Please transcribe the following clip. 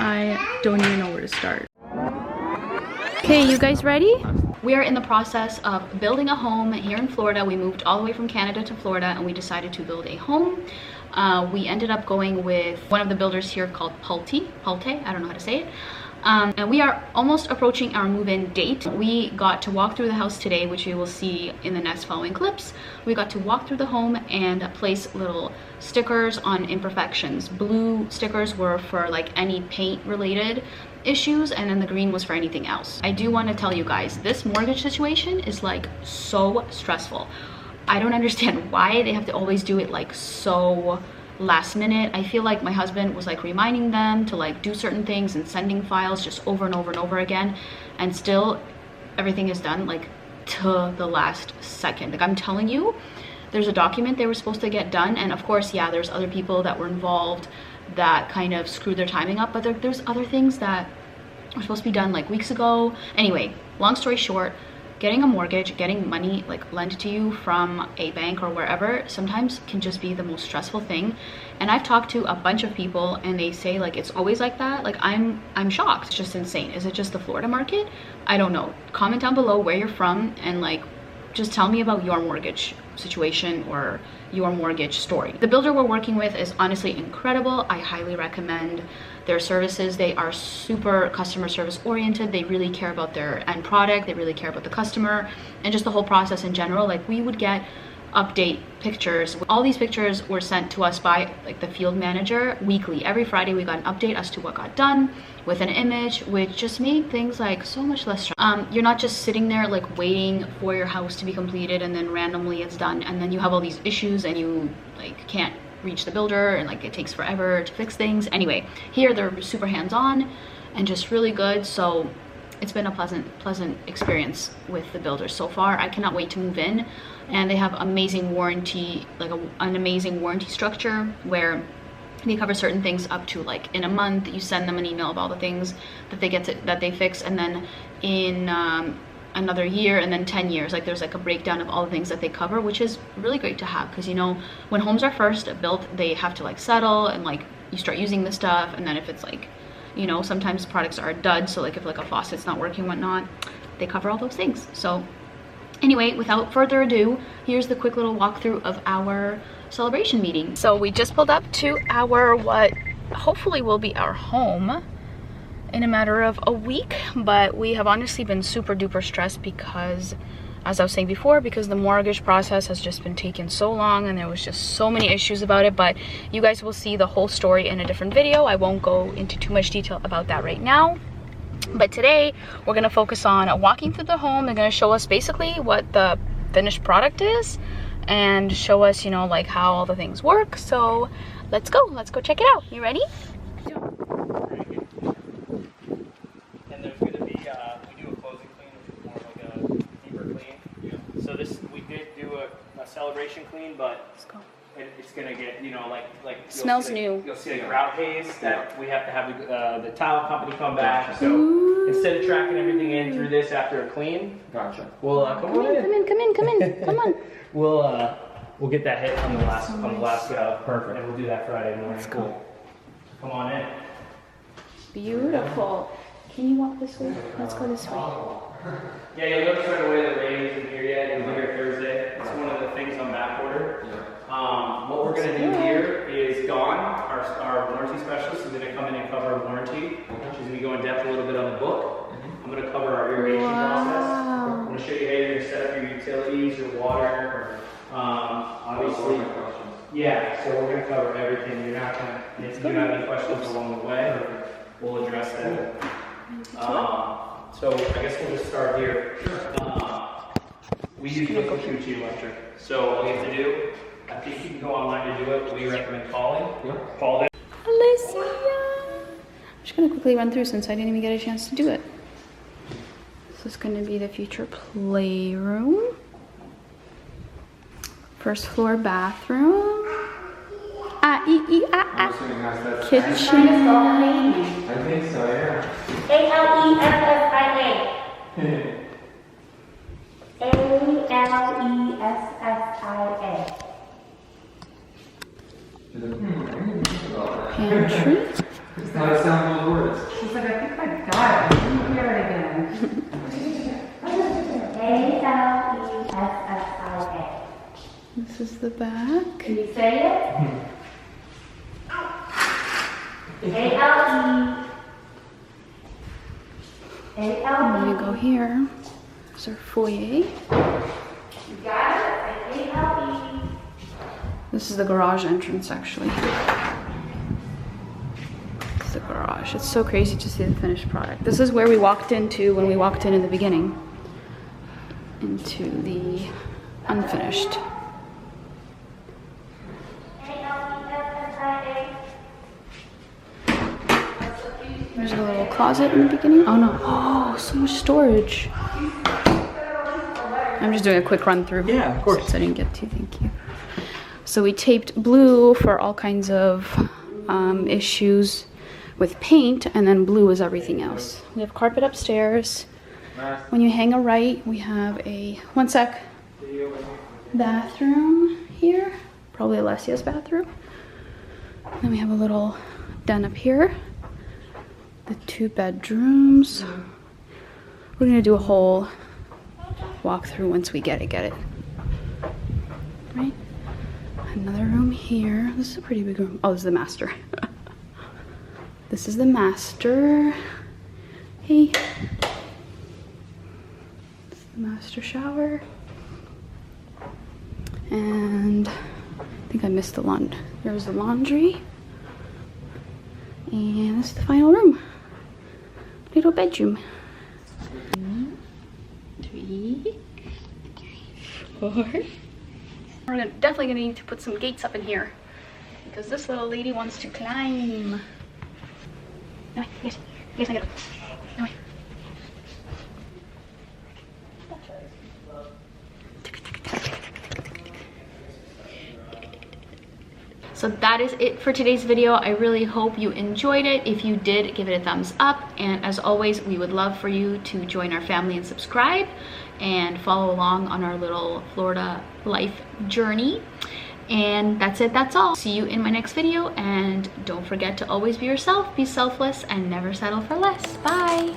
I don't even know where to start. Okay, you guys ready? We are in the process of building a home here in Florida. We moved all the way from Canada to Florida and we decided to build a home. We ended up going with one of the builders here called Pulte, I don't know how to say it. And we are almost approaching our move-in date. We got to walk through the house today, which you will see in the next following clips. We got to walk through the home and place little stickers on imperfections. Blue stickers were for like any paint related issues, and then the green was for anything else. I do want to tell you guys, this mortgage situation is like so stressful. I don't understand why they have to always do it like so last minute. I feel like my husband was like reminding them to like do certain things and sending files just over and over and over again, and still everything is done like to the last second. Like I'm telling you, there's a document they were supposed to get done, and of course, yeah, there's other people that were involved that kind of screwed their timing up, but there's other things that were supposed to be done like weeks ago. Anyway, long story short, getting a mortgage, getting money like lent to you from a bank or wherever sometimes can just be the most stressful thing. And I've talked to a bunch of people and they say like it's always like that. Like I'm shocked. It's just insane. Is it just the Florida market? I don't know. Comment down below where you're from and like just tell me about your mortgage situation or your mortgage story. The builder we're working with is honestly incredible. I highly recommend their services. They are super customer service oriented. They really care about their end product. They really care about the customer and just the whole process in general. Like we would get update pictures. All these pictures were sent to us by like the field manager weekly. Every Friday we got an update as to what got done with an image, which just made things like so much less stressful. You're not just sitting there like waiting for your house to be completed and then randomly it's done, and then you have all these issues and you like can't reach the builder and like it takes forever to fix things. Anyway, here they're super hands-on and just really good. So it's been a pleasant experience with the builders so far. I cannot wait to move in, and they have amazing warranty, like an amazing warranty structure where they cover certain things up to like in a month. You send them an email of all the things that they fix, and then in another year, and then 10 years, like there's like a breakdown of all the things that they cover, which is really great to have, because you know when homes are first built they have to like settle and like you start using the stuff, and then if it's like, you know, sometimes products are dud, so like if like a faucet's not working, whatnot, they cover all those things. So anyway, without further ado, here's the quick little walkthrough of our celebration meeting. So we just pulled up to our what hopefully will be our home in a matter of a week, but we have honestly been super duper stressed because, as I was saying before, because the mortgage process has just been taking so long and there was just so many issues about it. But you guys will see the whole story in a different video. I won't go into too much detail about that right now. But today we're going to focus on walking through the home. They're going to show us basically what the finished product is and show us, you know, like how all the things work. So let's go check it out. You ready? And there's going to be, we do a closing clean, which is more like a deeper clean. Yeah. So this, we did do a celebration clean, but Let's go. It's gonna get, you know, like Smells new. You'll see a grout haze that we have to have the tile company come back. So instead of tracking everything in through this after a clean, Gotcha. we'll come in. Come on. We'll get that hit on the last Perfect. and we'll do that Friday morning. Let's go. Come on in. Beautiful. Can you walk this way? Let's go this way. Yeah, you'll notice right away the rain isn't here yet. You'll be here Thursday. It's one of the things on back order. What we're going to do here is Dawn, our warranty specialist, is going to come in and cover warranty. She's going to go in depth a little bit on the book. I'm going to cover our irrigation process. I'm going to show you how you're going to set up your utilities, your water, obviously. Yeah, so we're going to cover everything. You're not going to, if you have any questions along the way, we'll address them. So I guess we'll just start here. We use Fulltime Electric. So all you have to do, I think you can go online to do it. We recommend calling. Call them. Alicia! I'm just gonna quickly run through since I didn't even get a chance to do it. This is gonna be the future playroom. First floor bathroom. Kitchen. I think so, yeah. Alessia. Alessia. Pantry. It's not a sound of words. is the back. Can you say it? A-L-E. And A-L-E. we go here. There's our foyer. You got it? A-L-E. This is the garage entrance, actually. This is the garage. It's so crazy to see the finished product. This is where we walked into when we walked in the beginning. Into the unfinished. There's a little closet in the beginning. Oh no. Oh, so much storage. I'm just doing a quick run through. Yeah, of course. Since I didn't get to, thank you. So we taped blue for all kinds of issues with paint, and then blue is everything else. We have carpet upstairs. When you hang a right, we have a, one sec, bathroom here. Probably Alessia's bathroom. Then we have a little den up here. The 2 bedrooms. We're gonna do a whole walkthrough once we get it. Right? Another room here. This is a pretty big room. Oh, this is the master. This is the master. Hey. This is the master shower. And I think I missed the laundry. There's the laundry. And this is the final room. Little bedroom. 1, 2, 3, 4. We're definitely gonna need to put some gates up in here because this little lady wants to climb. No way, yes, I get it. No way. So that is it for today's video. I really hope you enjoyed it. If you did, give it a thumbs up. And as always, we would love for you to join our family and subscribe and follow along on our little Florida life journey. And that's it, that's all. See you in my next video, and don't forget to always be yourself, be selfless, and never settle for less. Bye.